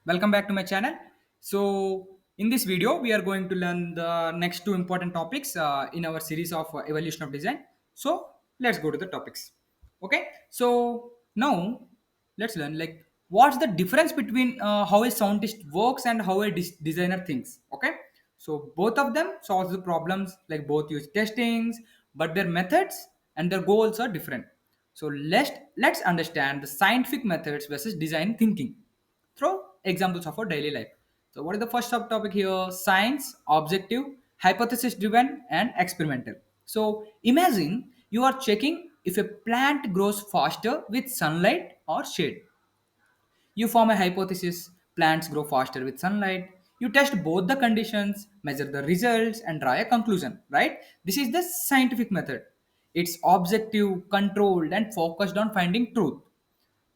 Welcome back to my channel. So in this video we are going to learn the next two important topics in our series of evolution of design. So let's go to the topics. Okay, so now let's learn like what's the difference between how a scientist works and how a designer thinks. Okay, so both of them solve the problems, like both use testings, but their methods and their goals are different. So let's understand the scientific methods versus design thinking through examples of our daily life. So, what is the first subtopic here? Science, objective, hypothesis driven, and experimental. So, imagine you are checking if a plant grows faster with sunlight or shade. You form a hypothesis, plants grow faster with sunlight. You test both the conditions, measure the results, and draw a conclusion, right? This is the scientific method. It's objective, controlled, and focused on finding truth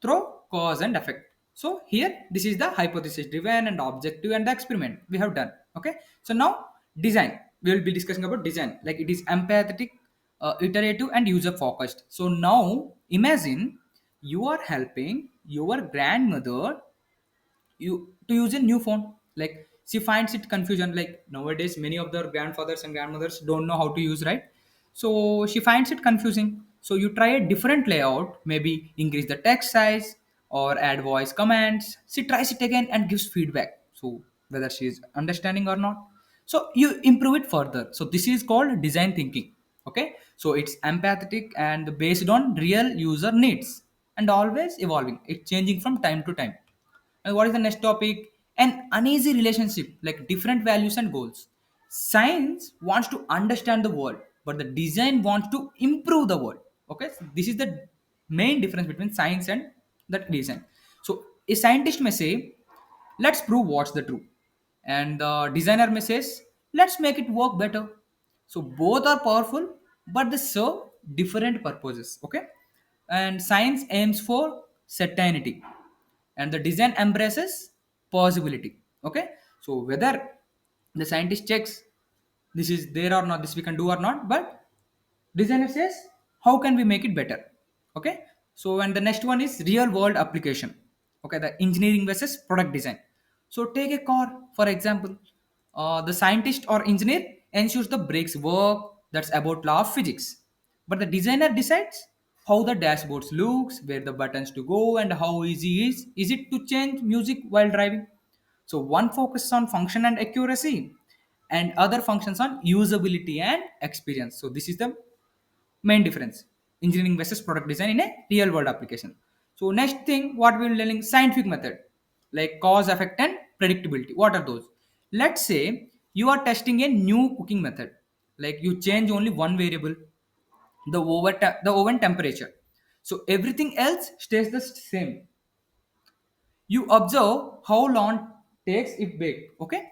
through cause and effect. So here this is the hypothesis driven and objective and the experiment we have done. Okay. So now design. We will be discussing about design. Like it is empathetic, iterative and user focused. So now imagine you are helping your grandmother you to use a new phone. Like she finds it confusion, like nowadays many of their grandfathers and grandmothers don't know how to use, right? So she finds it confusing, so you try a different layout, maybe increase the text size or add voice commands. She tries it again and gives feedback, so whether she is understanding or not, so you improve it further. So this is called design thinking. Okay, so it's empathetic and based on real user needs and always evolving, it's changing from time to time. And what is the next topic? An uneasy relationship, like different values and goals. Science wants to understand the world, but the design wants to improve the world. Okay, so this is the main difference between science and that design. So a scientist may say, "Let's prove what's the truth," and the designer may says, "Let's make it work better." So both are powerful, but they serve different purposes. Okay, and science aims for certainty and the design embraces possibility. Okay, so whether the scientist checks this is there or not, this we can do or not, but designer says how can we make it better. Okay, so and the next one is real world application. Okay, the engineering versus product design. So take a car for example. The scientist or engineer ensures the brakes work, that's about law of physics, but the designer decides how the dashboards looks, where the buttons to go, and how easy is it to change music while driving. So one focuses on function and accuracy, and other functions on usability and experience. So this is the main difference: engineering versus product design in a real world application. So next thing what we will learning, scientific method, like cause, effect and predictability. What are those? Let's say you are testing a new cooking method, like you change only one variable, the oven temperature, so everything else stays the same. You observe how long takes it bake. Okay,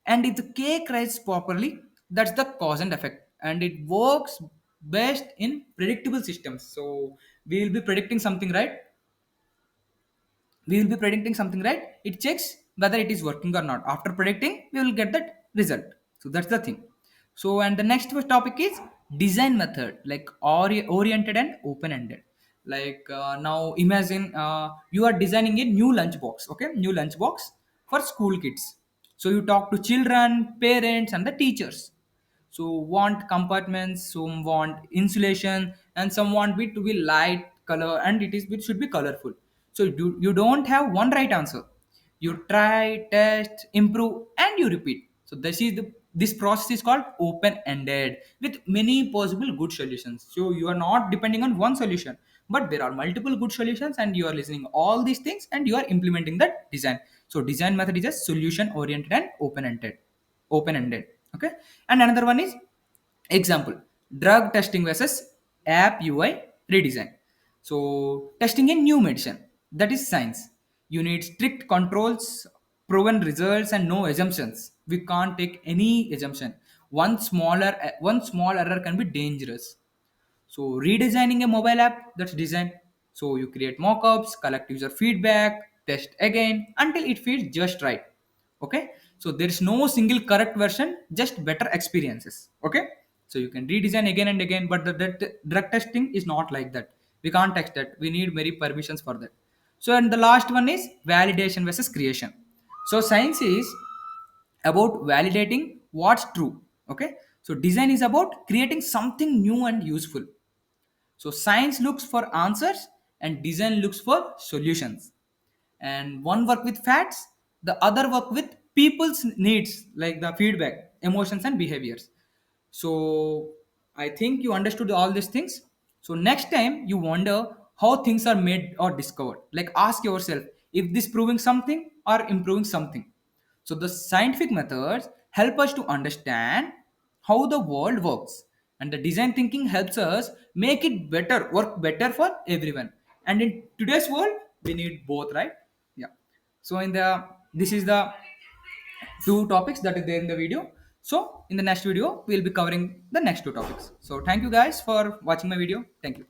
and if the cake rises properly, that's the cause and effect, and it works best in predictable systems. So we will be predicting something, right? We will be predicting something, right? It checks whether it is working or not. After predicting we will get that result. So that's the thing. So and the next topic is design method, like oriented and open ended. Like now imagine you are designing a new lunch box. Okay, new lunch box for school kids. So you talk to children, parents and the teachers. So want compartments, some want insulation, and some want it to be light color, and it should be colorful. So you don't have one right answer. You try, test, improve, and you repeat. So this process is called open ended with many possible good solutions. So you are not depending on one solution, but there are multiple good solutions, and you are listening all these things and you are implementing that design. So design method is a solution oriented and open ended. Okay, and another one is example, drug testing versus app UI redesign. So testing a new medicine, that is science. You need strict controls, proven results and no assumptions. We can't take any assumption. One small error can be dangerous. So redesigning a mobile app, that's design. So you create mockups, collect user feedback, test again until it feels just right. Okay. So there is no single correct version, just better experiences. Okay. So you can redesign again and again, but the drug testing is not like that. We can't test that. We need very permissions for that. So and the last one is validation versus creation. So science is about validating what's true. Okay, so design is about creating something new and useful. So science looks for answers and design looks for solutions. And one work with facts, the other work with people's needs, like the feedback, emotions and behaviors. So I think you understood all these things. So next time you wonder how things are made or discovered, like ask yourself if this proving something or improving something. So the scientific methods help us to understand how the world works, and the design thinking helps us make it better, work better for everyone. And in today's world, we need both, right? Yeah. So in the this is the two topics that is there in the video. So in the next video, we'll be covering the next two topics. So thank you guys for watching my video. Thank you.